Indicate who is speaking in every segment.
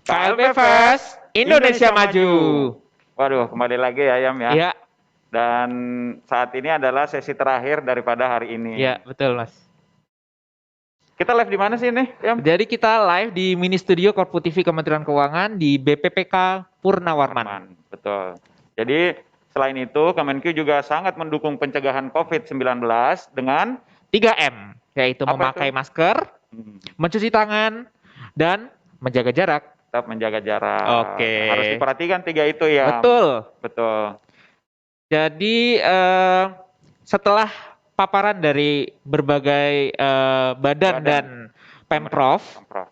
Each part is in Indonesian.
Speaker 1: KLB Fest Indonesia Maju.
Speaker 2: Waduh, kembali lagi ya Yam ya.
Speaker 1: Iya,
Speaker 2: Dan saat ini adalah sesi terakhir daripada hari ini.
Speaker 1: iya betul Mas.
Speaker 2: Kita live di mana sih ini, Yam?
Speaker 1: Jadi kita live di mini studio Korpu TV Kementerian Keuangan di BPPK Purnawarman.
Speaker 2: Betul. Jadi selain itu Kemenkeu juga sangat mendukung pencegahan COVID-19 dengan
Speaker 1: 3M, yaitu
Speaker 2: Apa
Speaker 1: memakai
Speaker 2: itu?
Speaker 1: masker, mencuci tangan, dan menjaga jarak.
Speaker 2: tetap menjaga jarak.
Speaker 1: Oke.
Speaker 2: Harus diperhatikan 3 itu ya.
Speaker 1: Betul.
Speaker 2: Betul.
Speaker 1: Jadi setelah paparan dari berbagai badan dan Pemprov,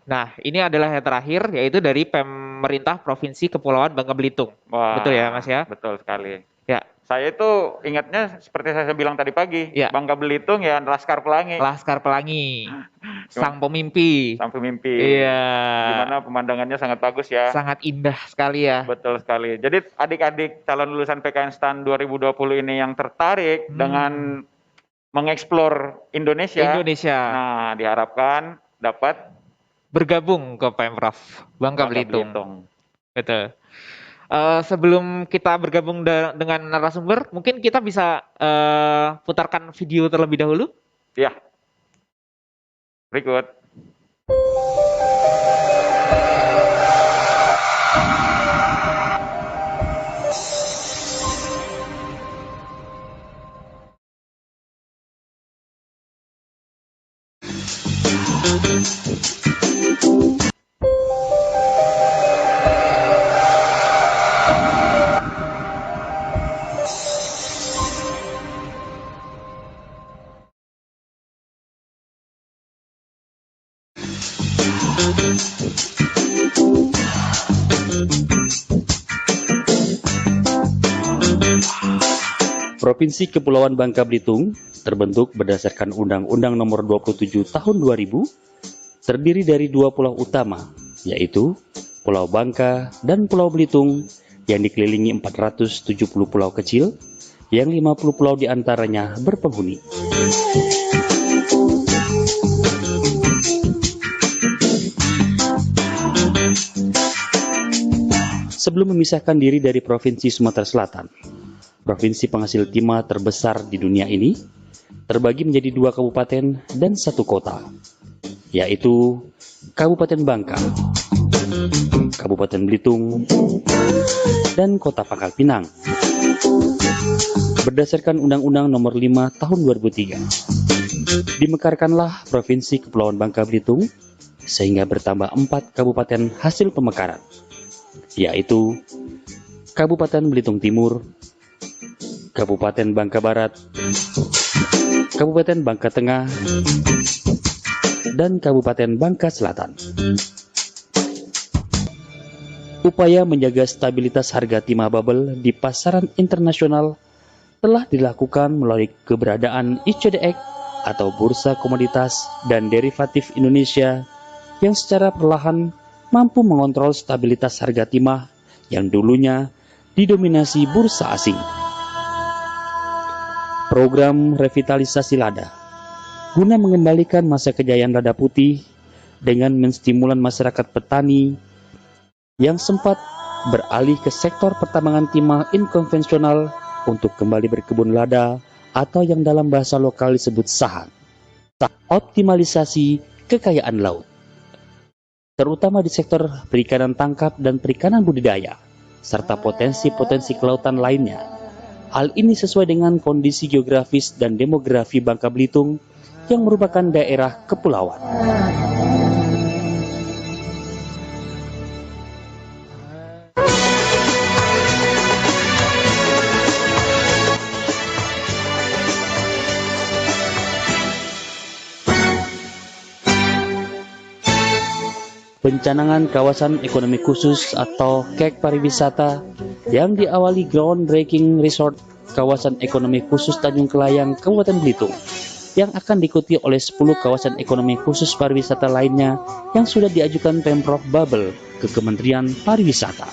Speaker 1: nah ini adalah yang terakhir yaitu dari Pemerintah Provinsi Kepulauan Bangka Belitung.
Speaker 2: Wah,
Speaker 1: Betul ya Mas ya?
Speaker 2: Betul sekali.
Speaker 1: Ya,
Speaker 2: Saya itu ingatnya seperti saya bilang tadi pagi,
Speaker 1: Ya.
Speaker 2: Bangka Belitung ya Laskar Pelangi,
Speaker 1: Laskar Pelangi, sang pemimpi.
Speaker 2: sang pemimpi.
Speaker 1: Iya.
Speaker 2: Gimana pemandangannya sangat bagus ya.
Speaker 1: Sangat indah sekali ya.
Speaker 2: Betul sekali. Jadi adik-adik calon lulusan PKN STAN 2020 ini yang tertarik dengan mengeksplor Indonesia. Nah, diharapkan dapat
Speaker 1: Bergabung ke Pemprov Bangka Belitung. Betul. Sebelum kita bergabung dengan narasumber, mungkin kita bisa putarkan video terlebih dahulu.
Speaker 2: Ya. Berikut.
Speaker 3: Provinsi Kepulauan Bangka Belitung terbentuk berdasarkan Undang-Undang Nomor 27 Tahun 2000, terdiri dari 2 pulau utama, yaitu Pulau Bangka dan Pulau Belitung yang dikelilingi 470 pulau kecil, yang 50 pulau diantaranya berpenghuni. Sebelum memisahkan diri dari Provinsi Sumatera Selatan, provinsi penghasil timah terbesar di dunia ini terbagi menjadi 2 kabupaten dan 1 kota, yaitu Kabupaten Bangka, Kabupaten Belitung, dan Kota Pangkal Pinang. Berdasarkan Undang-Undang Nomor 5 Tahun 2003, dimekarkanlah Provinsi Kepulauan Bangka Belitung sehingga bertambah 4 kabupaten hasil pemekaran, yaitu Kabupaten Belitung Timur, Kabupaten Bangka Barat, Kabupaten Bangka Tengah, dan Kabupaten Bangka Selatan. Upaya menjaga stabilitas harga timah bubble di pasaran internasional telah dilakukan melalui keberadaan ICDX atau Bursa Komoditas dan Derivatif Indonesia yang secara perlahan mampu mengontrol stabilitas harga timah yang dulunya didominasi bursa asing. Program revitalisasi lada guna mengembalikan masa kejayaan lada putih dengan menstimulan masyarakat petani yang sempat beralih ke sektor pertambangan timah inkonvensional untuk kembali berkebun lada atau yang dalam bahasa lokal disebut sahan. Optimalisasi kekayaan laut, terutama di sektor perikanan tangkap dan perikanan budidaya, serta potensi-potensi kelautan lainnya. Hal ini sesuai dengan kondisi geografis dan demografi Bangka Belitung yang merupakan daerah kepulauan. Pencanangan kawasan ekonomi khusus atau KEK pariwisata yang diawali groundbreaking resort kawasan ekonomi khusus Tanjung Kelayang, Kabupaten Belitung, yang akan diikuti oleh 10 kawasan ekonomi khusus pariwisata lainnya yang sudah diajukan Pemprov Bubble ke Kementerian Pariwisata.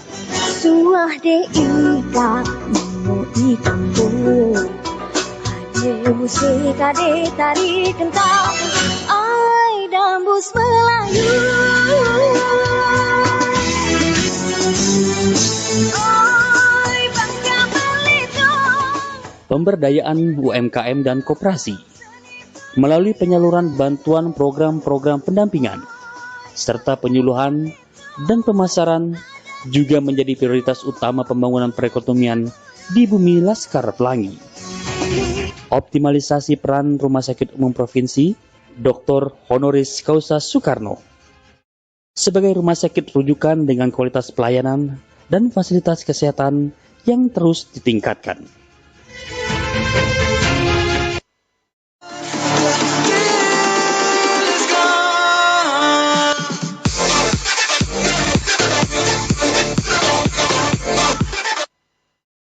Speaker 4: Suah de ikak mau ikut, aje musik ade tari kentang, ai dambus Melayu.
Speaker 3: pemberdayaan UMKM dan koperasi melalui penyaluran bantuan program-program pendampingan serta penyuluhan dan pemasaran juga menjadi prioritas utama pembangunan perekonomian di bumi Laskar Pelangi. Optimalisasi peran Rumah Sakit Umum Provinsi Dr. Honoris Causa Soekarno sebagai rumah sakit rujukan dengan kualitas pelayanan dan fasilitas kesehatan yang terus ditingkatkan.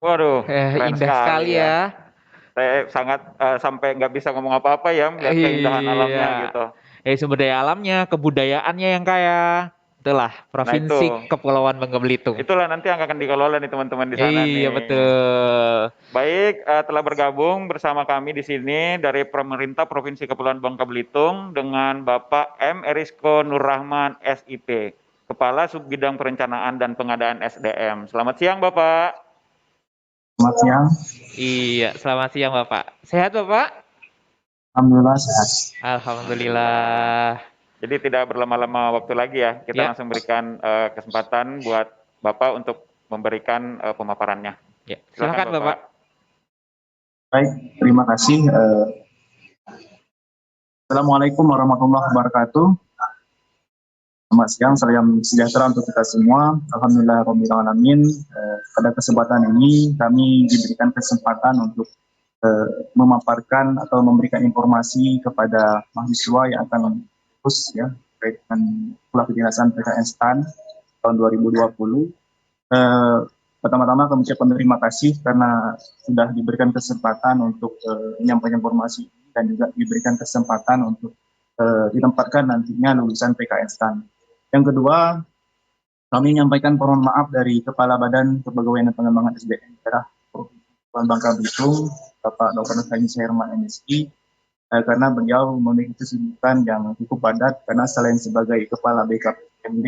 Speaker 2: Waduh, keren
Speaker 1: Indah sekali ya.
Speaker 2: Saya sangat sampai nggak bisa ngomong apa-apa ya melihat keindahan alamnya gitu.
Speaker 1: Sumber daya alamnya, kebudayaannya yang kaya. Itulah Provinsi
Speaker 2: Nah,
Speaker 1: Kepulauan Bangka Belitung.
Speaker 2: Itulah nanti yang akan dikelola nih teman-teman di sana nih.
Speaker 1: Iya betul.
Speaker 2: Baik, telah bergabung bersama kami di sini dari pemerintah Provinsi Kepulauan Bangka Belitung dengan Bapak M. Erisko Nurrahman SIP, Kepala Subbidang Perencanaan dan Pengadaan SDM. Selamat siang Bapak.
Speaker 5: Selamat siang.
Speaker 1: Iya, selamat siang Bapak. Sehat Bapak?
Speaker 5: Alhamdulillah sehat.
Speaker 1: Alhamdulillah.
Speaker 2: Jadi tidak berlama-lama waktu lagi ya, kita langsung berikan kesempatan buat Bapak untuk memberikan pemaparannya.
Speaker 1: Ya, silakan Bapak.
Speaker 5: Baik, terima kasih. Assalamualaikum warahmatullahi wabarakatuh. Selamat siang, salam sejahtera untuk kita semua. Alhamdulillah alamin. Pada kesempatan ini kami diberikan kesempatan untuk memaparkan atau memberikan informasi kepada mahasiswa yang akan lulus ya terkait dengan kuliah kedinasan PKN STAN tahun 2020. Pertama-tama kami ucapkan terima kasih karena sudah diberikan kesempatan untuk menyampaikan informasi dan juga diberikan kesempatan untuk ditempatkan nantinya lulusan PKN STAN. Yang kedua, kami menyampaikan permohonan maaf dari Kepala Badan Kepegawaian dan Pengembangan SDM daerah Provinsi Bangka Belitung, Bapak Dr. Haji Sherman MSI, karena beliau memiliki kesibukan yang cukup padat karena selain sebagai Kepala BKPMD,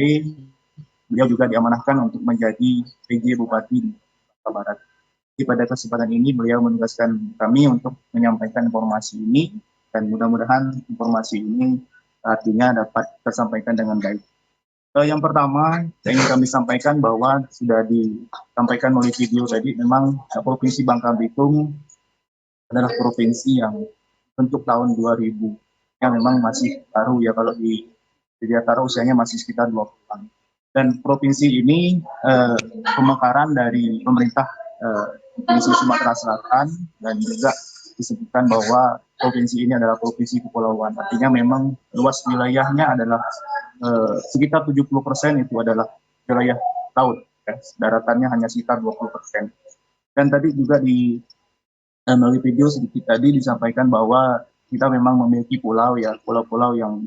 Speaker 5: beliau juga diamanahkan untuk menjadi PJ Bupati di Bangka Barat. Jadi pada kesempatan ini beliau menugaskan kami untuk menyampaikan informasi ini dan mudah-mudahan informasi ini artinya dapat tersampaikan dengan baik. Yang pertama, yang ingin kami sampaikan bahwa sudah disampaikan oleh video tadi, memang Provinsi Bangka Belitung adalah provinsi yang bentuk tahun 2000, yang memang masih baru ya, kalau dilihat usianya masih sekitar 20 tahun. Dan provinsi ini pemekaran dari pemerintah Provinsi Sumatera Selatan dan juga disebutkan bahwa provinsi ini adalah provinsi kepulauan. Artinya memang luas wilayahnya adalah sekitar 70% itu adalah wilayah laut, ya. Daratannya hanya sekitar 20%. Dan tadi juga di melalui video sedikit tadi disampaikan bahwa kita memang memiliki pulau ya, pulau-pulau yang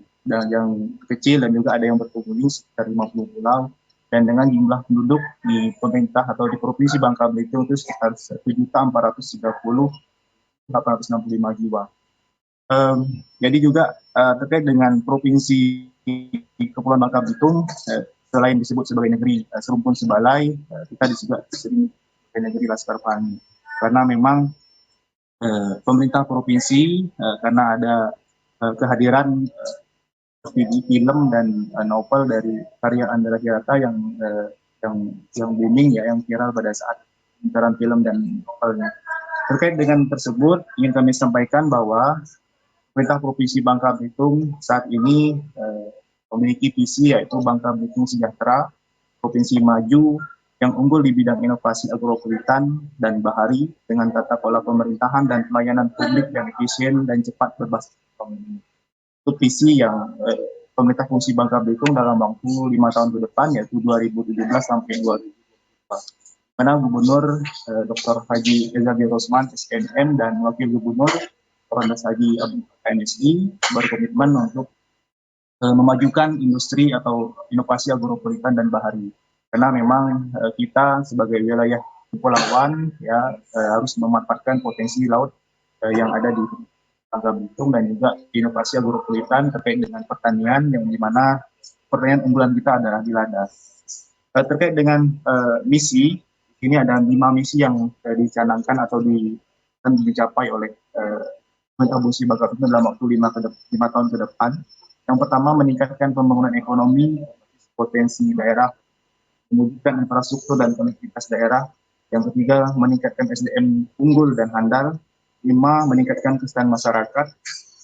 Speaker 5: kecil dan juga ada yang berpenghuni sekitar 50 pulau. Dan dengan jumlah penduduk di pemerintah atau di Provinsi Bangka Belitung itu sekitar 1.430.865 jiwa. Jadi juga terkait dengan Provinsi Kepulauan Bangka Belitung, selain disebut sebagai negeri serumpun sebalai, kita juga sering sebagai negeri Laskar Pelangi. Karena memang pemerintah provinsi karena ada kehadiran film dan novel dari karya Andra Hirata yang booming ya, yang viral pada saat pemutaran film dan novelnya. Terkait dengan tersebut, ingin kami sampaikan bahwa pemerintah Provinsi Bangka Belitung saat ini memiliki visi yaitu Bangka Belitung Sejahtera, provinsi maju yang unggul di bidang inovasi agropulitan dan bahari dengan tata kelola pemerintahan dan pelayanan publik yang efisien dan cepat berbasis ekonomi. Itu visi yang pemerintah Provinsi Bangka Belitung dalam waktu 5 tahun ke depan, yaitu 2017 sampai 2024. Karena Gubernur Dr. Haji Ezabi Rosman SNM dan Wakil Gubernur Dr. Haji Abdul NSI berkomitmen untuk memajukan industri atau inovasi agropulitan dan bahari. Karena memang kita sebagai wilayah kepulauan ya harus memanfaatkan potensi laut yang ada di Bangka Belitung dan juga inovasi agropulitan terkait dengan pertanian yang dimana pertanian unggulan kita adalah di lada. Terkait dengan misi, ini ada 5 misi yang dicanangkan atau akan dicapai oleh pemerintah Provinsi Bangka Belitung dalam waktu 5 tahun ke depan. Yang pertama, meningkatkan pembangunan ekonomi, potensi daerah, mewujudkan infrastruktur dan konektivitas daerah. Yang ketiga, meningkatkan SDM unggul dan handal. 5, meningkatkan kesejahteraan masyarakat.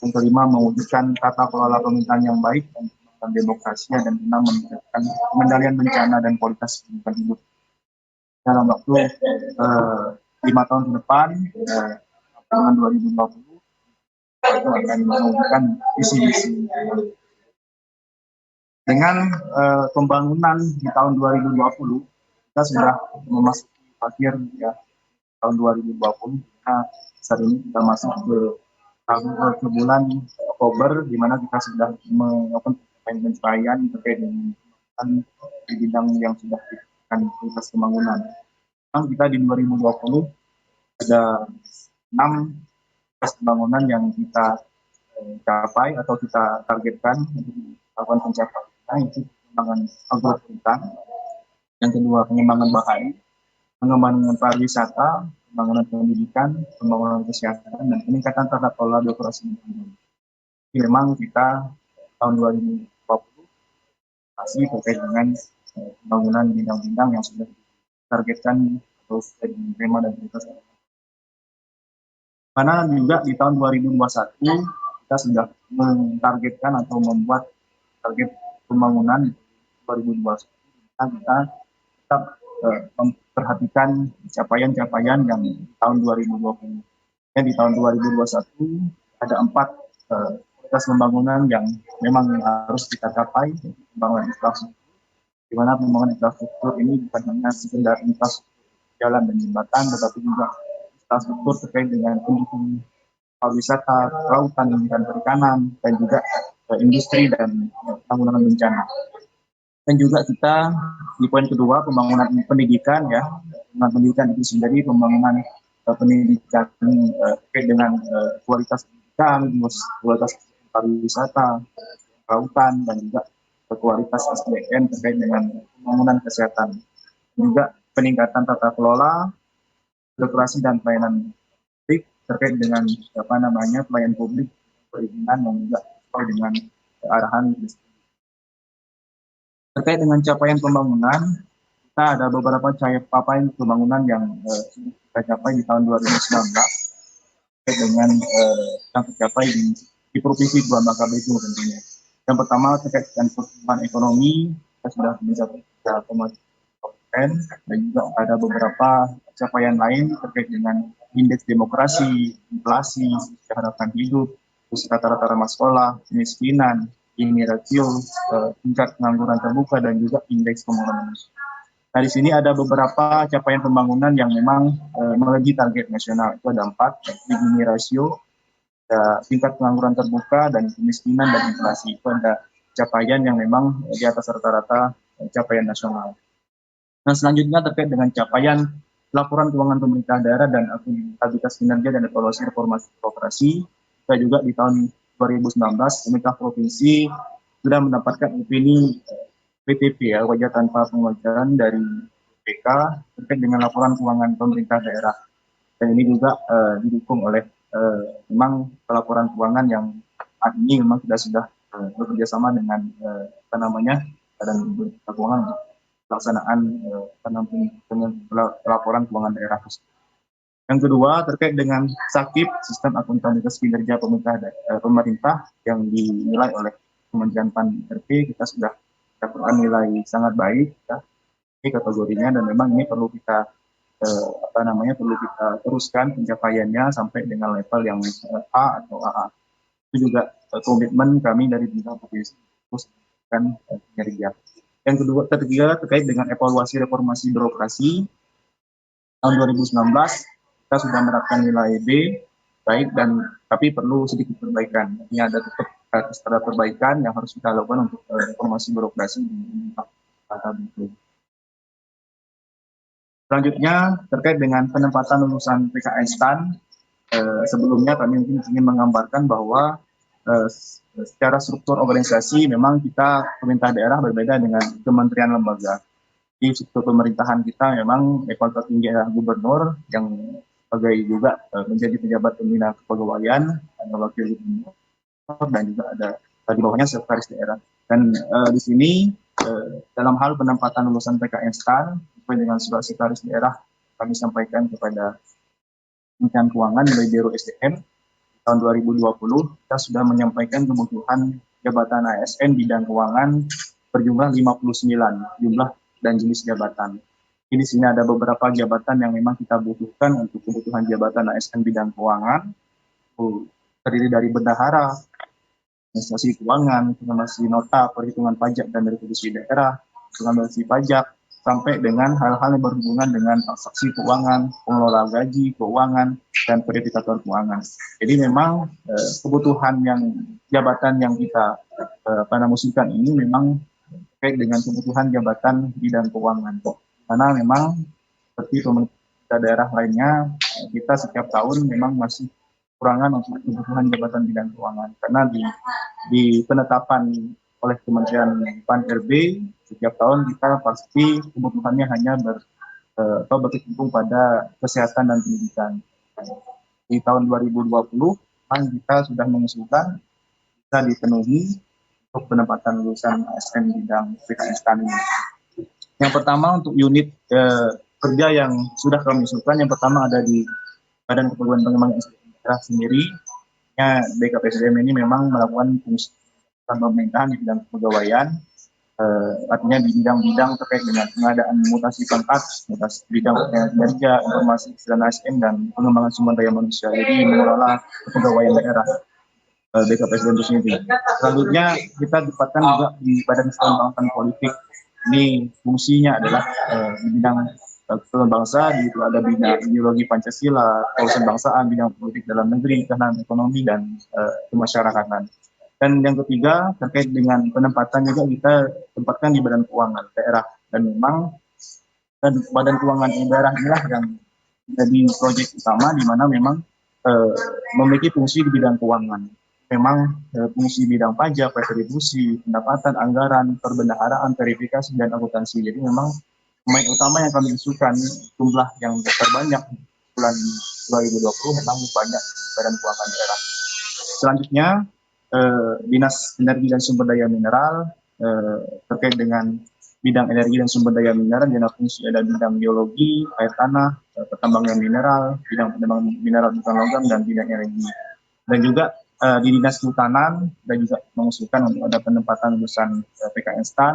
Speaker 5: Yang kelima, mewujudkan tata kelola pemerintahan yang baik dan demokrasi. Dan 6, meningkatkan pengendalian bencana dan kualitas kehidupan hidup. Dalam waktu 5 tahun ke depan, tahun 2020, itu akan mewujudkan visi-visi. Dengan pembangunan di tahun 2020, kita sudah memasuki akhir ya tahun 2020. Nah, saat ini kita masuk ke bulan Oktober, di mana kita sudah melakukan pencapaian terkait dengan di bidang yang sudah diberikan prioritas pembangunan. Kita di 2020 ada 6 pembangunan yang kita capai atau kita targetkan untuk melakukan pencapaian. Itu pengembangan agroforestry, yang kedua pengembangan bahari, pengembangan pariwisata, pembangunan pendidikan, pembangunan kesehatan, dan peningkatan tata kelola birokrasi. Jadi memang kita tahun 2020 masih terkait dengan pembangunan bidang-bidang yang sudah ditargetkan atau sudah diterima dan prioritas. Karena juga di tahun 2021 kita sudah mentargetkan atau membuat target pembangunan 2021. Kita tetap memperhatikan capaian-capaian yang tahun 2020. Dan di tahun 2021 ada 4 prioritas pembangunan yang memang harus kita capai, pembangunan infrastruktur. Di mana pembangunan infrastruktur ini bukan hanya sekedar infrastruktur jalan dan jembatan, tetapi juga infrastruktur terkait dengan pendukung pariwisata, kelautan dan perikanan, dan juga industri dan penanggulangan bencana. Dan juga kita di poin kedua, pembangunan pendidikan ya. Pembangunan pendidikan itu sendiri pembangunan pendidikan terkait dengan kualitas pendidikan, kualitas pariwisata, kelautan, dan juga kualitas SDM terkait dengan pembangunan kesehatan. Juga peningkatan tata kelola, birokrasi dan pelayanan publik terkait dengan pelayanan publik, perizinan, dan juga sesuai dengan arahan. Terkait dengan capaian pembangunan, kita ada beberapa capaian pembangunan yang kita capai di tahun 2019 terkait dengan yang tercapai di Provinsi Bangka Belitung tentunya. Yang pertama terkait dengan pertumbuhan ekonomi, kita sudah mencapai 3,3%, dan juga ada beberapa capaian lain terkait dengan indeks demokrasi, inflasi, harapan hidup, terus rata-rata ramah sekolah, kemiskinan, ini rasio, tingkat pengangguran terbuka, dan juga indeks pembangunan. Nah, di sini ada beberapa capaian pembangunan yang memang melebihi target nasional. Itu ada 4, Gini rasio, tingkat pengangguran terbuka, dan kemiskinan, dan inflasi. Itu ada capaian yang memang di atas rata-rata capaian nasional. Nah, selanjutnya terkait dengan capaian laporan keuangan pemerintah daerah dan akuntabilitas kinerja dan evaluasi reformasi birokrasi. Kita juga di tahun 2019, pemerintah provinsi sudah mendapatkan opini PTP ya, wajah tanpa pengeluaran dari BPK terkait dengan laporan keuangan pemerintah daerah. Dan ini juga didukung oleh memang pelaporan keuangan yang saat ini memang sudah bekerja sama dengan Badan Keuangan untuk pelaksanaan pelaporan keuangan daerah. Yang kedua terkait dengan SAKIP, sistem akuntabilitas kinerja pemerintah yang dinilai oleh Kementerian PAN-RP, kita sudah dapatkan nilai sangat baik ya, ini kategorinya, dan memang ini perlu kita perlu kita teruskan pencapaiannya sampai dengan level yang A atau AA. Itu juga komitmen kami dari pemerintah provinsi terus kan kinerja. Yang ketiga terkait dengan evaluasi reformasi birokrasi tahun 2019. Kita sudah menerapkan nilai B baik, dan tapi perlu sedikit perbaikan. Ini ada tetap perbaikan yang harus kita lakukan untuk reformasi birokrasi di Bangka Belitung. Selanjutnya terkait dengan penempatan lulusan PKS STAN, sebelumnya kami mungkin ingin menggambarkan bahwa secara struktur organisasi memang kita pemerintah daerah berbeda dengan kementerian lembaga. Di struktur pemerintahan kita memang level tertinggi adalah gubernur yang sebagai juga menjadi pejabat pembina kepegawaian, ada wakil gubernur dan juga ada di bawahnya sekretaris daerah. Dan di sini dalam hal penempatan lulusan PKN-STAN sesuai dengan surat sekretaris daerah kami sampaikan kepada Kementerian Keuangan melalui Biro SDM tahun 2020 kita sudah menyampaikan kebutuhan jabatan ASN bidang keuangan berjumlah 59 jumlah dan jenis jabatan. Di sini ada beberapa jabatan yang memang kita butuhkan untuk kebutuhan jabatan ASN bidang keuangan, terdiri dari bendahara, administrasi keuangan, informasi nota, perhitungan pajak dan retribusi daerah, pengambilan pajak, sampai dengan hal-hal yang berhubungan dengan transaksi keuangan, pengelola gaji, keuangan, dan verifikator keuangan. Jadi memang kebutuhan yang jabatan yang kita musuhkan ini memang terkait dengan kebutuhan jabatan bidang keuangan. Karena memang seperti pemerintah daerah lainnya, kita setiap tahun memang masih kekurangan untuk kebutuhan jabatan bidang keuangan. Karena di penetapan oleh Kementerian PAN-RB setiap tahun kita pasti kebutuhannya hanya berkecimpung pada kesehatan dan pendidikan. Di tahun 2020 kita sudah mengusulkan bisa dipenuhi untuk penempatan lulusan ASN bidang PKN-STAN ini. Yang pertama untuk unit kerja yang sudah kami usulkan, yang pertama ada di Badan Kepegawaian Pengembangan SDM daerah sendiri. BKPSDM ini memang melakukan fungsi pemerintahan di bidang kepegawaian, artinya di bidang-bidang terkait dengan pengadaan mutasi pangkat, mutasi bidang kinerja, informasi dan ASN dan pengembangan sumber daya manusia. Jadi mengelola kepegawaian daerah BKPSDM itu sendiri. Selanjutnya kita ditempatkan juga di Badan Kelembagaan Politik. Ini fungsinya adalah di bidang bangsa, di itu ada bidang ideologi Pancasila, kawasan bangsaan, bidang politik dalam negeri, ketahanan ekonomi dan kemasyarakatan. Dan yang ketiga terkait dengan penempatan juga kita tempatkan di Badan Keuangan daerah, dan memang Badan Keuangan daerah inilah yang menjadi proyek utama di mana memang memiliki fungsi di bidang keuangan. Memang fungsi bidang pajak, retribusi, pendapatan, anggaran, perbendaharaan, verifikasi dan akuntansi. Jadi memang pemain utama yang kami usulkan jumlah yang terbanyak bulan 2020 memang banyak di Badan Keuangan daerah. Selanjutnya Dinas Energi dan Sumber Daya Mineral terkait dengan bidang energi dan sumber daya mineral, yang fungsi ada bidang geologi, air tanah, pertambangan mineral, bidang penambangan mineral bukan logam, dan bidang energi. Dan juga di Dinas Kehutanan dan juga mengusulkan untuk ada penempatan lulusan PKN-STAN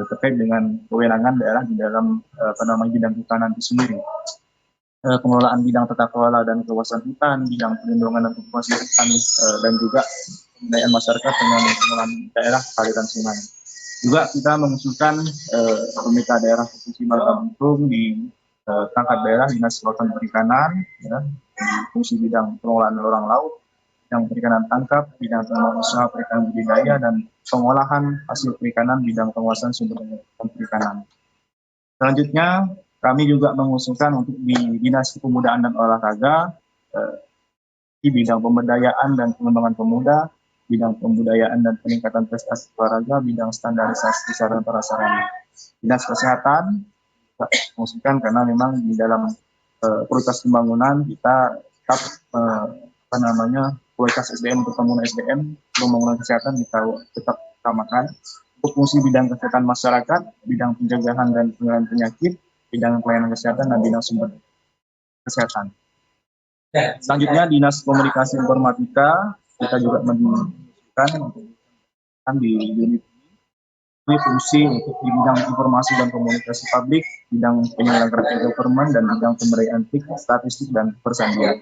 Speaker 5: terkait dengan kewenangan daerah di dalam bidang kehutanan itu sendiri. Pengelolaan bidang tata kelola dan kawasan hutan, bidang perlindungan dan konservasi hutan, dan juga pemberdayaan masyarakat dengan pengelolaan daerah aliran sungai. Juga kita mengusulkan pemerintah daerah Provinsi Bangka Belitung di pangkat daerah Dinas Kelautan Perikanan, ya, di fungsi bidang pengelolaan orang laut, bidang perikanan tangkap, bidang pengelolaan usaha perikanan budidaya, dan pengolahan hasil perikanan, bidang penguasaan sumber daya perikanan. Selanjutnya, kami juga mengusulkan untuk di Dinas Kepemudaan dan Olahraga, di bidang pemberdayaan dan pengembangan pemuda, bidang pembudayaan dan peningkatan prestasi olahraga, bidang standarisasi sarana prasarana. Dinas Kesehatan kita mengusulkan karena memang di dalam prioritas pembangunan kita tetap kualitas SDM untuk pembangunan kesehatan kita tetap utamakan. Untuk fungsi bidang kesehatan masyarakat, bidang pencegahan dan pengendalian penyakit, bidang pelayanan kesehatan, dan bidang sumber kesehatan. Selanjutnya Dinas Komunikasi Informatika kita juga menunjukkan di unit ini fungsi untuk di bidang informasi dan komunikasi publik, bidang penyelenggaraan e-government, dan bidang pemberdayaan statistik dan persandian.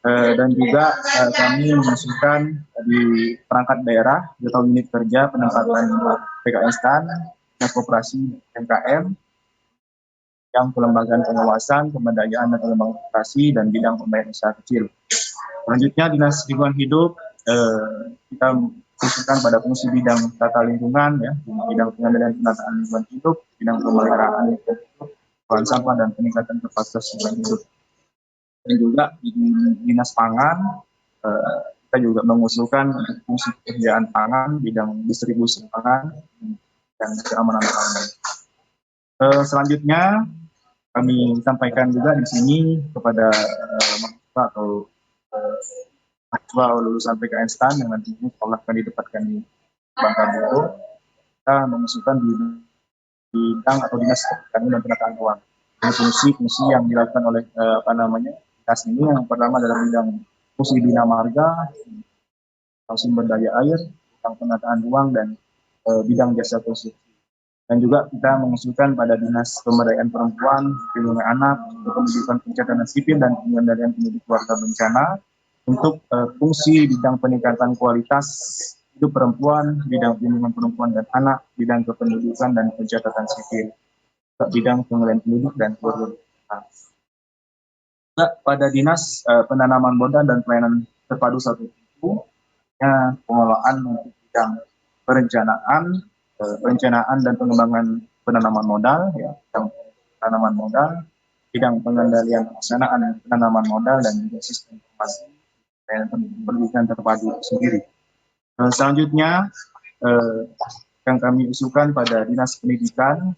Speaker 5: Dan juga kami mengusulkan di perangkat daerah atau unit kerja penempatan PKN-STAN, koperasi UMKM, yang kelembagaan pengawasan, pemberdayaan dan pengembangan koperasi, dan bidang pembayaran usaha kecil. Selanjutnya Dinas Lingkungan Hidup kita khususkan pada fungsi bidang tata lingkungan, ya, bidang pengendalian penataan lingkungan hidup, bidang pemeliharaan lingkungan hidup, pengelolaan sampah, dan peningkatan kapasitas lingkungan hidup. Dan juga di Dinas Pangan kita juga mengusulkan untuk fungsi pekerjaan pangan, bidang distribusi pangan, dan keamanan pangan. Selanjutnya kami sampaikan juga di sini kepada mahasiswa atau mahasiswa lulusan PKN STAN yang nantinya sekolah akan ditempatkan di Bangka Belitung. Kita mengusulkan di bidang atau dinas kami dan penataan ruang. Fungsi-fungsi yang dilakukan oleh dinas ini yang pertama adalah bidang fungsi bina marga, sumber daya air, bidang penataan ruang dan bidang jasa konstruksi. Dan juga kita mengusulkan pada Dinas Pemberdayaan Perempuan, Perlindungan Anak, Pendidikan Pencatatan Sipil dan Pengendalian Penduduk Keluarga Bencana untuk fungsi bidang peningkatan kualitas hidup perempuan, bidang perlindungan perempuan dan anak, bidang kependudukan dan pencatatan sipil, bidang pengendalian penduduk dan keluarga berencana. Pada Dinas Penanaman Modal dan Pelayanan Terpadu satu itu, pengelolaan untuk bidang perencanaan dan pengembangan penanaman modal, bidang penanaman modal, bidang pengendalian pelaksanaan penanaman modal dan juga sistem informasi dan pendidikan terpadu sendiri. Selanjutnya yang kami usulkan pada Dinas Pendidikan,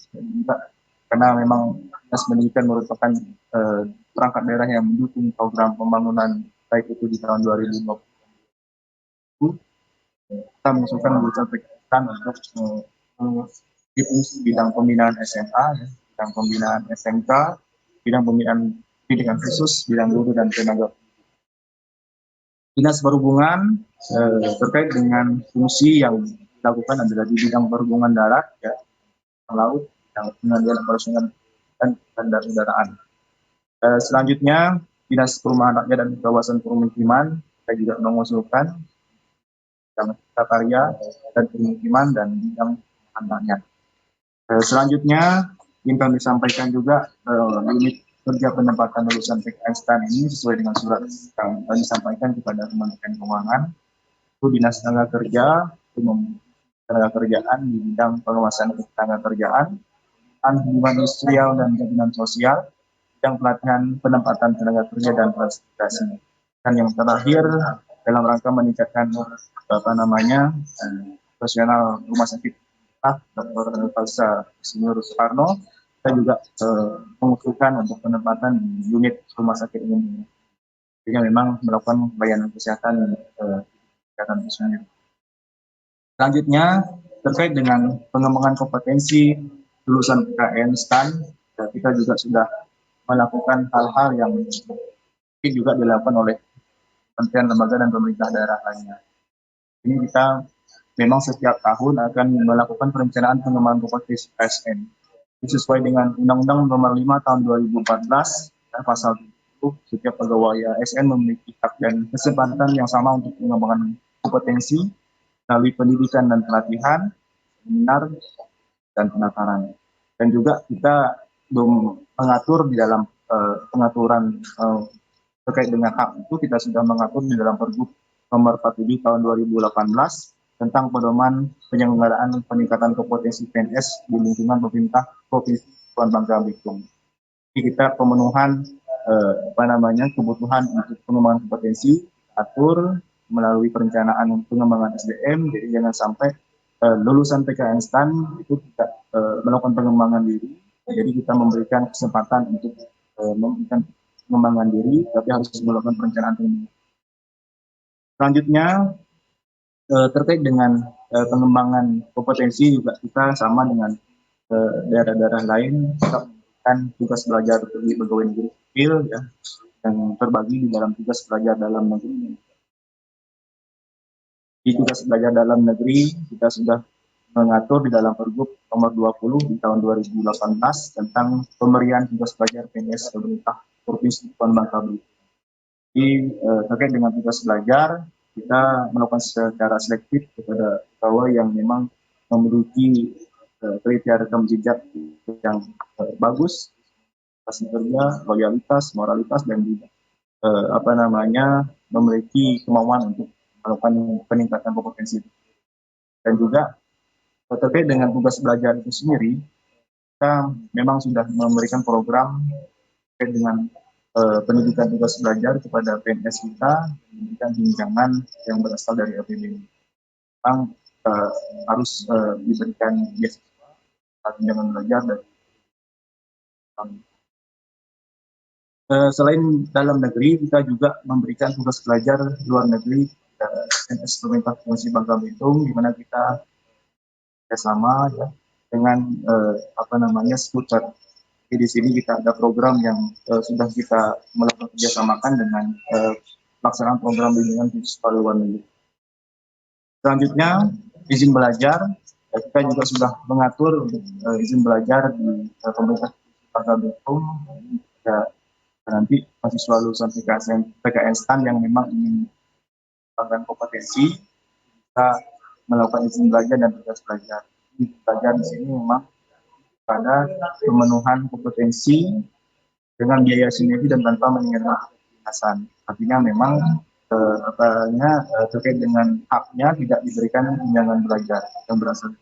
Speaker 5: karena memang Dinas Pendidikan merupakan perangkat daerah yang mendukung program pembangunan baik itu di tahun 2020, kita mengusulkan untuk di fungsi bidang pembinaan SMA, bidang pembinaan SMK, bidang pembinaan pendidikan khusus, bidang guru dan tenaga. Dinas Perhubungan terkait dengan fungsi yang dilakukan adalah di bidang perhubungan darat, laut, bidang pengendalian operasional dan kendaraan. Selanjutnya Dinas Perumahan Rakyat dan Kawasan Permukiman, kita juga mengusulkan bidang tata karya dan permukiman dan bidang rakyat. Selanjutnya ingin kami sampaikan juga unit kerja penempatan lulusan PKN STAN ini sesuai dengan surat yang kami sampaikan kepada Kementerian Keuangan, itu Dinas Tenaga Kerja, tenaga kerjaan di bidang penguasaan tenaga kerjaan, hubungan industrial dan jaminan sosial, bidang pelatihan penempatan tenaga kerja dan transportasi. Dan yang terakhir dalam rangka meningkatkan profesional rumah sakit Dr. Falsa Insinyur Soekarno, kita juga mengusulkan untuk penempatan di unit rumah sakit ini, sehingga memang melakukan pelayanan kesehatan tersebut. Selanjutnya terkait dengan pengembangan kompetensi lulusan PKN STAN, kita juga sudah melakukan hal-hal yang mungkin juga dilakukan oleh kementerian, lembaga dan pemerintah daerah lainnya. Ini kita memang setiap tahun akan melakukan perencanaan pengembangan kompetensi ASN. Sesuai dengan Undang-Undang Nomor 5 Tahun 2014, pasal 7, setiap pegawai ASN memiliki hak dan kesempatan yang sama untuk pengembangan kompetensi melalui pendidikan dan pelatihan, seminar, dan penataran. Dan juga kita belum mengatur di dalam pengaturan terkait dengan hak itu, kita sudah mengatur di dalam Pergub Nomor 47 Tahun 2018 tentang pedoman penyelenggaraan peningkatan kompetensi PNS di lingkungan pemerintah Provinsi Kepulauan Bangka Belitung. Jadi kita pemenuhan kebutuhan untuk pengembangan kompetensi atur melalui perencanaan pengembangan SDM. Jadi jangan sampai lulusan PKN STAN itu tidak melakukan pengembangan diri. Jadi kita memberikan kesempatan untuk memberikan pengembangan diri, tapi harus melakukan perencanaan pengembangan. Selanjutnya terkait dengan pengembangan kompetensi juga kita sama dengan daerah-daerah lain, kita memberikan tugas belajar bagi pegawai negeri sipil yang terbagi di dalam tugas belajar dalam negeri. Di tugas belajar dalam negeri kita sudah mengatur di dalam Pergub Nomor 20 di tahun 2018 tentang pemberian tugas belajar PNS pemerintah Provinsi Kepulauan Bangka Belitung. Jadi terkait dengan tugas belajar, kita melakukan secara selektif kepada pegawai yang memang memiliki kriteria rekam jejak yang bagus, prestasi kerja, loyalitas, moralitas, dan juga memiliki kemauan untuk melakukan peningkatan kompetensi. Dan juga terkait dengan tugas belajar itu sendiri, kita memang sudah memberikan program terkait dengan pendidikan tugas belajar kepada PNS kita, pendidikan tunjangan yang berasal dari APBD. Memang harus diberikan beasiswa tunjangan belajar dari Selain dalam negeri, kita juga memberikan tugas belajar luar negeri PNS pemerintah Provinsi Bangka Belitung, di mana kita bersama ya dengan skuter. Jadi di sini kita ada program yang sudah kita melakukan kerjasamakan dengan pelaksanaan program bimbingan siswa luar negeri. Selanjutnya izin belajar, kita juga sudah mengatur untuk izin belajar di pemerintah Bangka Belitung. Ya, nanti mahasiswa lulusan PKN STAN yang memang ingin mengembangkan kompetensi, kita melakukan izin belajar dan tugas belajar. Izin belajar di sini memang pada pemenuhan kompetensi dengan biaya sendiri dan tanpa mengenakan kekerasan. Artinya memang terkait dengan haknya tidak diberikan tunjangan belajar yang berasal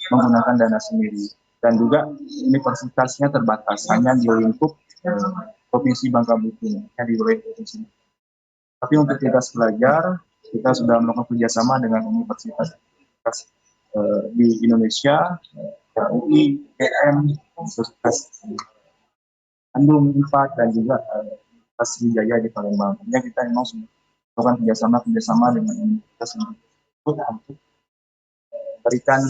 Speaker 5: menggunakan dana sendiri. Dan juga universitasnya terbatas, hanya di lingkup Provinsi Bangka Belitung, yang di wilayah provinsi. Tapi untuk tugas belajar, kita sudah melakukan kerjasama dengan universitas di Indonesia, UI, UGM, Universitas Bandung, IPA, dan juga Universitas Sriwijaya di Palembang. Jadi kita memang sudah melakukan kerjasama dengan universitas untuk memberikan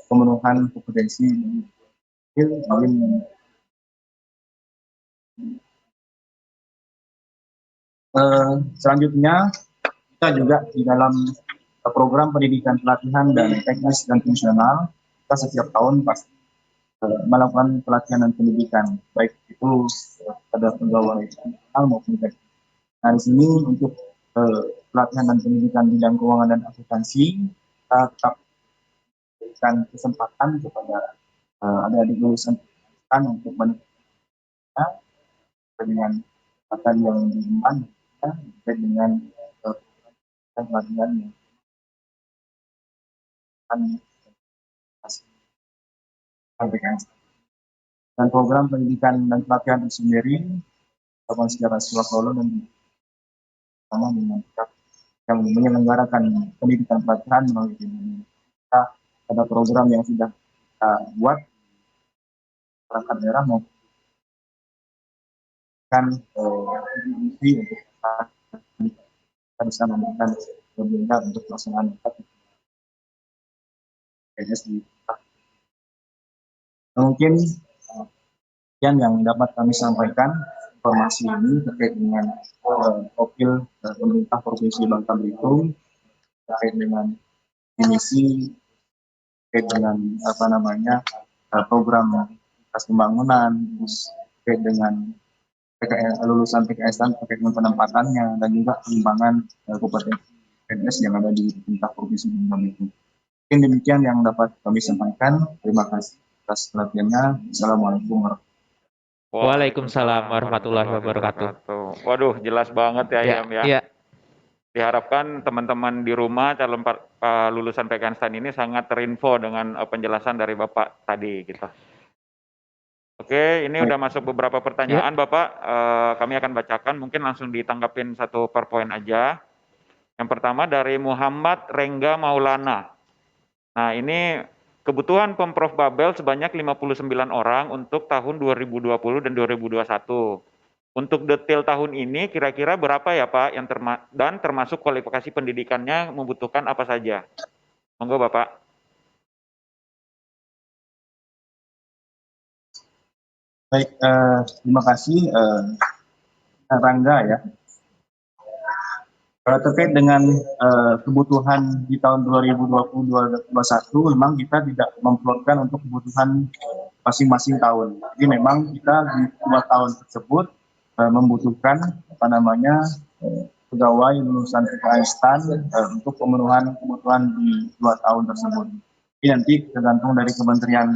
Speaker 5: pemenuhan kompetensi selanjutnya kita juga di dalam program pendidikan pelatihan dan teknis dan fungsional, kita setiap tahun pasti melakukan pelatihan dan pendidikan, baik itu pada pegawai maupun teknis. Nah, di sini untuk pelatihan dan pendidikan bidang keuangan dan akuntansi, kita tetap berikan kesempatan kepada adik-adik lulusan untuk menikah dengan kesempatan yang diiman dengan pelatihan yang dan program pendidikan dan pelatihan itu sendiri melakukan secara swasta dan sama dengan yang menyelenggarakan pendidikan pelatihan melalui kita ada program yang sudah kita buat perangkat daerah maupun untuk kita bisa memberikan pemerintah untuk pelaksanaan PNS di mungkin yang dapat kami sampaikan informasi ini terkait dengan profil pemerintah Provinsi Bangka Belitung, terkait dengan misi, terkait dengan program pembangunan, terkait dengan lulusan PKN terkait dengan penempatannya dan juga pengembangan kompetensi PNS yang ada di pemerintah Provinsi Bangka Belitung. Mungkin demikian yang dapat kami sampaikan. Terima kasih atas perhatiannya. Assalamualaikum warahmatullahi wabarakatuh.
Speaker 1: Waalaikumsalam warahmatullahi wabarakatuh.
Speaker 2: Waduh, jelas banget ya,
Speaker 1: Ya,
Speaker 2: Yam ya.
Speaker 1: ya.
Speaker 2: Diharapkan teman-teman di rumah calon lulusan PKN STAN ini sangat terinfo dengan penjelasan dari Bapak tadi gitu. Oke, ini udah masuk beberapa pertanyaan Bapak. Kami akan bacakan, mungkin langsung ditanggapin satu per poin aja. Yang pertama dari Muhammad Rengga Maulana. Nah, ini kebutuhan Pemprov Babel sebanyak 59 orang untuk tahun 2020 dan 2021. Untuk detail tahun ini kira-kira berapa ya Pak yang dan termasuk kualifikasi pendidikannya membutuhkan apa saja? Monggo Bapak.
Speaker 5: Baik, terima kasih Rangga ya. Terkait dengan kebutuhan di tahun 2020-2021, memang kita tidak memplotkan untuk kebutuhan masing-masing tahun. Jadi memang kita di 2 tahun tersebut membutuhkan pegawai lulusan PKN STAN untuk pemenuhan kebutuhan di 2 tahun tersebut. Ini nanti tergantung dari Kementerian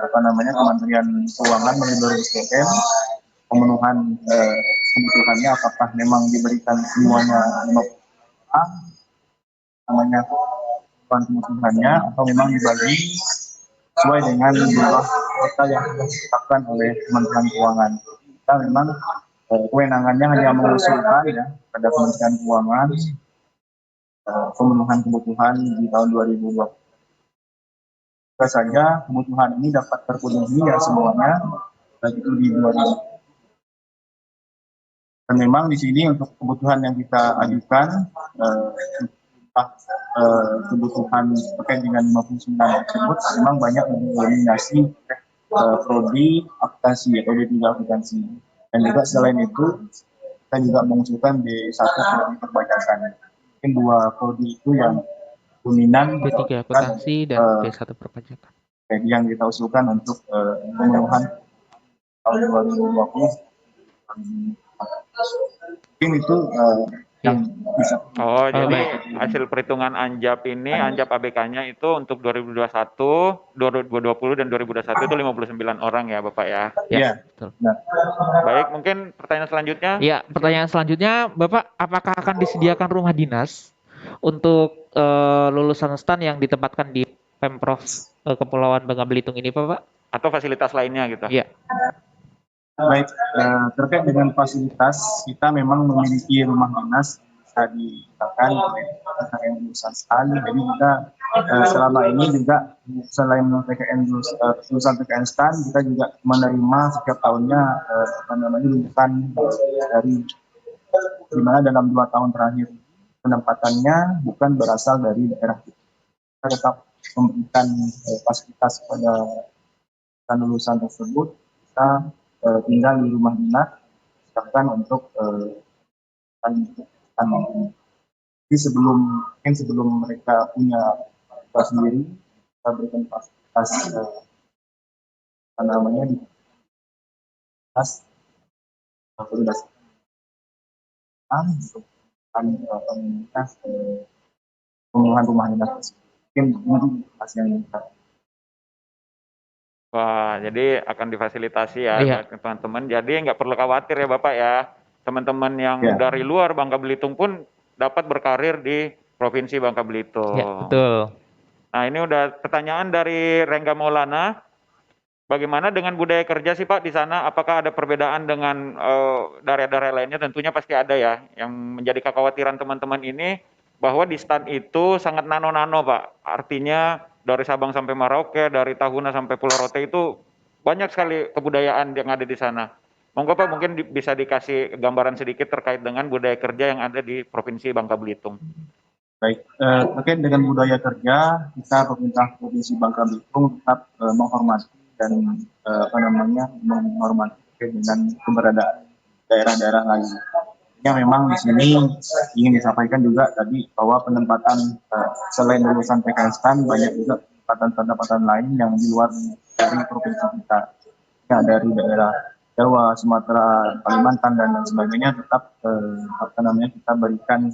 Speaker 5: Kementerian Keuangan melalui SDM pemenuhan kebutuhannya, apakah memang diberikan semuanya kebutuhannya atau memang dibagi sesuai dengan jumlah total yang sudah ditetapkan oleh Kementerian Keuangan. Kita memang kewenangannya hanya mengusulkan ya pada Kementerian Keuangan pemenuhan kebutuhan di tahun 2020. Jika saja kebutuhan ini dapat terpenuhi ya semuanya, baik itu di 2020 Dan memang di sini untuk kebutuhan yang kita ajukan, kebutuhan terkait dengan 59 tersebut memang banyak mendominasi prodi akuntansi atau D3 akuntansi. Dan juga selain itu kita juga mengusulkan D1 prodi perpajakan. Mungkin 2 prodi itu yang dominan
Speaker 1: D3 akuntansi dan D1 perpajakan.
Speaker 5: yang kita usulkan untuk pemenuhan tahun 2020. Mungkin itu yang bisa.
Speaker 2: Oh, jadi
Speaker 1: baik.
Speaker 2: hasil perhitungan ANJAP ini, ANJAP ABK-nya itu untuk 2021, 2020 dan 2021 itu 59 orang ya, Bapak ya.
Speaker 5: Ya,
Speaker 1: Betul.
Speaker 5: nah,
Speaker 2: Baik, mungkin pertanyaan selanjutnya.
Speaker 1: Ya, pertanyaan selanjutnya, Bapak, apakah akan disediakan rumah dinas untuk lulusan STAN yang ditempatkan di Pemprov Kepulauan Bangka Belitung ini, Bapak?
Speaker 2: Atau fasilitas lainnya gitu.
Speaker 1: Iya.
Speaker 5: baik, terkait dengan fasilitas, kita memang memiliki rumah dinas bisa dikatakan oleh PKN lulusan STAN. Jadi kita selama ini juga selain lulusan PKN STAN, kita juga menerima setiap tahunnya lulusan dari di mana dalam 2 tahun terakhir penempatannya bukan berasal dari daerah kita. Kita tetap memberikan fasilitas kepada lulusan tersebut. Kita tinggal di rumah dinas, siapkan untuk jadi sebelum mereka punya rumah sendiri, kita berikan fasilitas di atas fasilitas untuk komunitas pembuangan rumah dinas. Mungkin yang kita.
Speaker 2: Wah, jadi akan difasilitasi ya
Speaker 1: Iya.
Speaker 2: teman-teman. Jadi nggak perlu khawatir ya Bapak ya. Teman-teman yang
Speaker 5: Ya.
Speaker 2: dari luar Bangka Belitung pun dapat berkarir di Provinsi Bangka Belitung.
Speaker 1: Ya, betul.
Speaker 2: Nah, ini udah pertanyaan dari Rengga Maulana. Bagaimana dengan budaya kerja sih Pak di sana? Apakah ada perbedaan dengan daerah-daerah lainnya? Tentunya pasti ada ya. Yang menjadi kekhawatiran teman-teman ini bahwa di STAN itu sangat nano-nano Pak. Artinya dari Sabang sampai Merauke, dari Tahuna sampai Pulau Rote itu banyak sekali kebudayaan yang ada di sana. Monggo Pak, mungkin bisa dikasih gambaran sedikit terkait dengan budaya kerja yang ada di Provinsi Bangka Belitung.
Speaker 5: Baik, terkait dengan budaya kerja, kita pemerintah Provinsi Bangka Belitung tetap menghormati dan menghormati dengan keberadaan daerah-daerah lain. Yang memang di sini ingin disampaikan juga tadi bahwa penempatan selain lulusan PKN STAN banyak juga penempatan lain yang di luar dari provinsi kita. Ya, dari daerah Jawa, Sumatera, Kalimantan dan lain sebagainya tetap kita berikan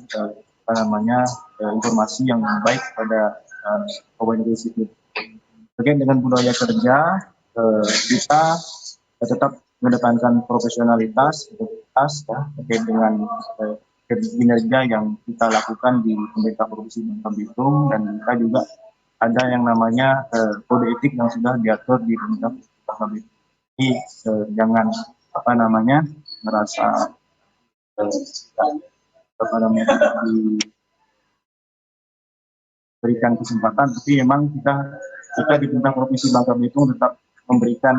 Speaker 5: informasi yang baik pada pegawai negeri sipil. Terkait dengan budaya kerja, kita tetap mengedepankan profesionalitas, integritas, terkait dengan kinerja yang kita lakukan di pemerintah Provinsi Bangka Belitung, dan kita juga ada yang namanya kode etik yang sudah diatur di pemerintah Bangka Belitung. Jadi jangan merasa diberikan kesempatan, tapi memang kita di pemerintah Provinsi Bangka Belitung tetap memberikan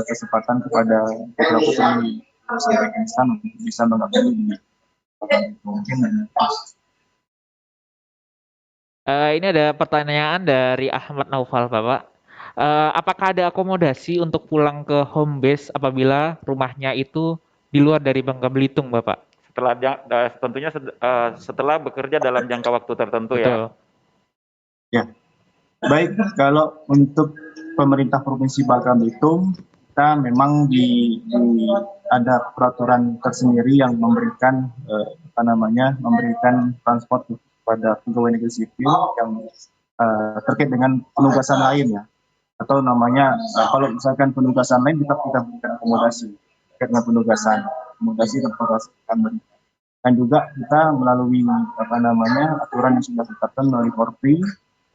Speaker 5: kesempatan kepada putra-putri sebagai insan untuk bisa mengabdi di mungkin.
Speaker 1: Ini ada pertanyaan dari Ahmad Naufal, Bapak. Apakah ada akomodasi untuk pulang ke home base apabila rumahnya itu di luar dari Bangka Belitung, Bapak?
Speaker 2: Tentunya setelah bekerja dalam jangka waktu tertentu.
Speaker 1: Betul.
Speaker 5: Ya. Baik, kalau untuk pemerintah Provinsi Bangka Belitung, kita memang ada peraturan tersendiri yang memberikan memberikan transport kepada pegawai negeri sipil yang terkait dengan penugasan lain ya, atau kalau misalkan penugasan lain kita berikan akomodasi terkait dengan penugasan transportasi kami. Dan juga kita melalui aturan yang sudah ditetapkan melalui Korpri,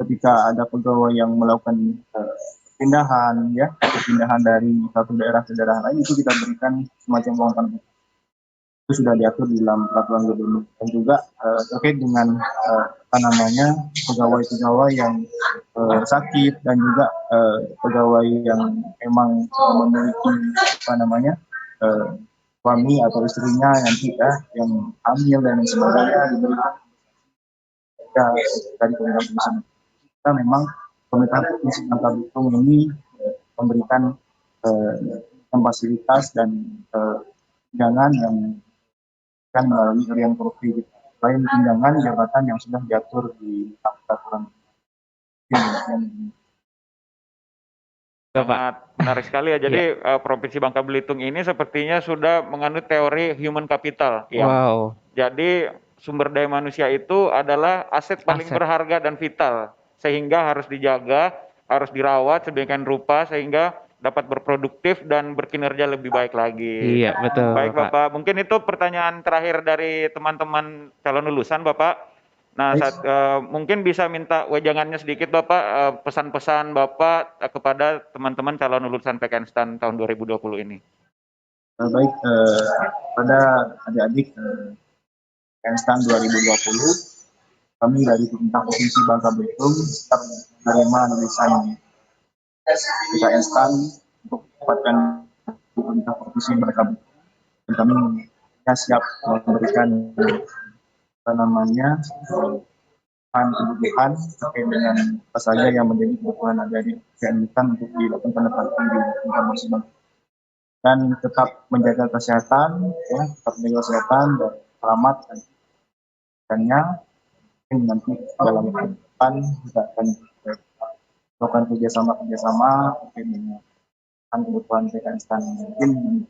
Speaker 5: ketika ada pegawai yang melakukan pindahan dari satu daerah ke daerah lain, itu kita berikan semacam uang panggul. Itu sudah diatur di dalam peraturan gubernur. Dan juga terkait dengan pegawai-pegawai yang sakit, dan juga pegawai yang memang memiliki suami atau istrinya nanti ya yang hamil dan sebagainya diberikan ya, dari pemerintah pusat. Kita memang pemerintah provinsi Bangka Belitung ini memberikan fasilitas dan tunjangan yang kan melalui harian profil selain tunjangan jabatan yang sudah diatur di peraturan.
Speaker 2: Sangat menarik sekali ya. Jadi Provinsi Bangka Belitung ini sepertinya sudah menganut teori human capital.
Speaker 1: Wow.
Speaker 2: Jadi sumber daya manusia itu adalah aset paling berharga dan vital, sehingga harus dijaga, harus dirawat sedemikian rupa sehingga dapat berproduktif dan berkinerja lebih baik lagi.
Speaker 1: Iya, betul.
Speaker 2: Baik Bapak, mungkin itu pertanyaan terakhir dari teman-teman calon lulusan Bapak. Nah, mungkin bisa minta wejangannya sedikit Bapak, pesan-pesan Bapak kepada teman-teman calon lulusan PKN STAN tahun 2020 ini.
Speaker 5: Baik, pada adik-adik PKN STAN 2020, kami dari pemerintah Provinsi Bangka Belitung tetap menerima lulusan PKN STAN untuk mendapatkan pemerintah Provinsi Bangka Belitung. Dan kami siap memberikan kebutuhan terkait dengan apa saja yang menjadi kebutuhan dari PKN untuk dilakukan penempatan di Provinsi Bangka. Dan tetap menjaga kesehatan, ya, tetap menjaga kesehatan dan selamat dan nanti dalam depan kita akan melakukan kerjasama dengan kebutuhan PKN STAN mungkin.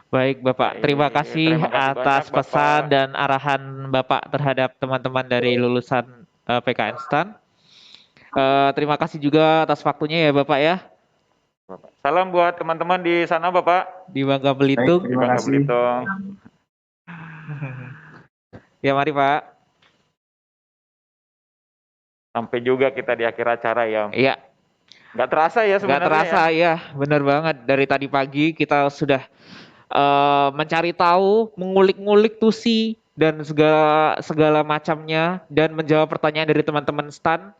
Speaker 1: Baik Bapak, terima kasih atas pesan dan arahan Bapak terhadap teman-teman dari lulusan PKN STAN. Terima kasih juga atas waktunya ya Bapak ya.
Speaker 2: Salam buat teman-teman di sana Bapak.
Speaker 1: Di Bangka Belitung.
Speaker 5: Baik, terima kasih.
Speaker 1: Ya mari Pak.
Speaker 2: Sampai juga kita di akhir acara ya.
Speaker 1: Iya.
Speaker 2: Nggak terasa ya sebenarnya.
Speaker 1: Nggak terasa ya, benar banget. Dari tadi pagi kita sudah mencari tahu, mengulik-ngulik tusi dan segala macamnya dan menjawab pertanyaan dari teman-teman STAN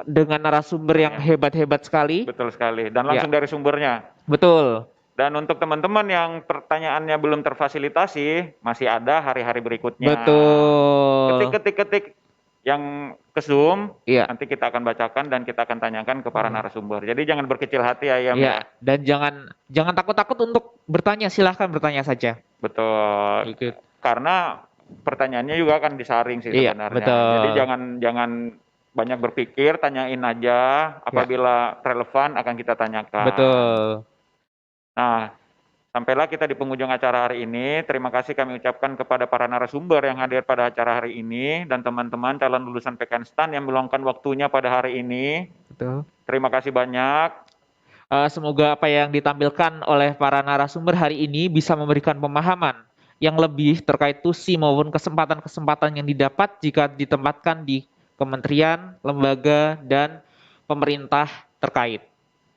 Speaker 1: dengan narasumber yang hebat-hebat sekali.
Speaker 2: Betul sekali. Dan langsung dari sumbernya.
Speaker 1: Betul.
Speaker 2: Dan untuk teman-teman yang pertanyaannya belum terfasilitasi, masih ada hari-hari berikutnya.
Speaker 1: Betul.
Speaker 2: Ketik yang ke Zoom,
Speaker 1: Iya.
Speaker 2: nanti kita akan bacakan dan kita akan tanyakan ke para narasumber. Jadi jangan berkecil hati ya.
Speaker 1: Iya. Dan jangan takut-takut untuk bertanya, silahkan bertanya saja.
Speaker 2: Betul.
Speaker 1: Gitu.
Speaker 2: Karena pertanyaannya juga akan disaring sih sebenarnya.
Speaker 1: Betul.
Speaker 2: Jadi jangan banyak berpikir, tanyain aja. Apabila relevan akan kita tanyakan.
Speaker 1: Betul.
Speaker 2: Nah, sampailah kita di penghujung acara hari ini. Terima kasih kami ucapkan kepada para narasumber yang hadir pada acara hari ini dan teman-teman calon lulusan PKN STAN yang meluangkan waktunya pada hari ini.
Speaker 1: Betul.
Speaker 2: Terima kasih banyak.
Speaker 1: Semoga apa yang ditampilkan oleh para narasumber hari ini bisa memberikan pemahaman yang lebih terkait tusi maupun kesempatan-kesempatan yang didapat jika ditempatkan di kementerian, lembaga, dan pemerintah terkait.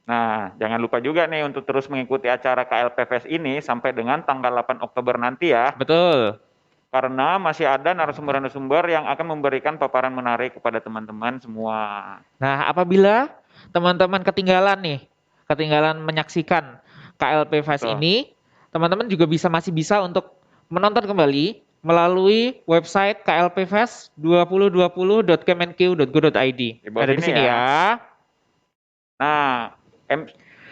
Speaker 2: Nah, jangan lupa juga nih untuk terus mengikuti acara KLPFest ini sampai dengan tanggal 8 Oktober nanti ya.
Speaker 1: Betul.
Speaker 2: Karena masih ada narasumber-narasumber yang akan memberikan paparan menarik kepada teman-teman semua.
Speaker 1: Nah, apabila teman-teman ketinggalan menyaksikan KLPFest ini, teman-teman juga masih bisa untuk menonton kembali melalui website klpfest2020.kemenq.go.id. Ada di sini ya.
Speaker 2: Nah,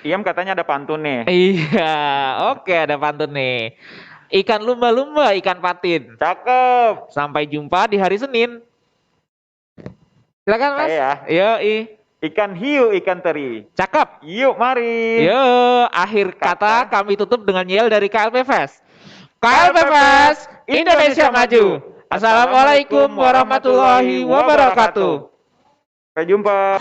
Speaker 2: Iam katanya ada pantun nih.
Speaker 1: Iya, oke ada pantun nih. Ikan lumba-lumba, ikan patin.
Speaker 2: Cakep.
Speaker 1: Sampai jumpa di hari Senin. Silakan Mas.
Speaker 2: Ya.
Speaker 1: Yoi.
Speaker 2: Ikan hiu, ikan teri.
Speaker 1: Cakep.
Speaker 2: Yuk, mari.
Speaker 1: Akhir kata kami tutup dengan yel dari KLP Fest. KLP Fest, Indonesia Maju. Assalamualaikum warahmatullahi wabarakatuh.
Speaker 2: Sampai jumpa.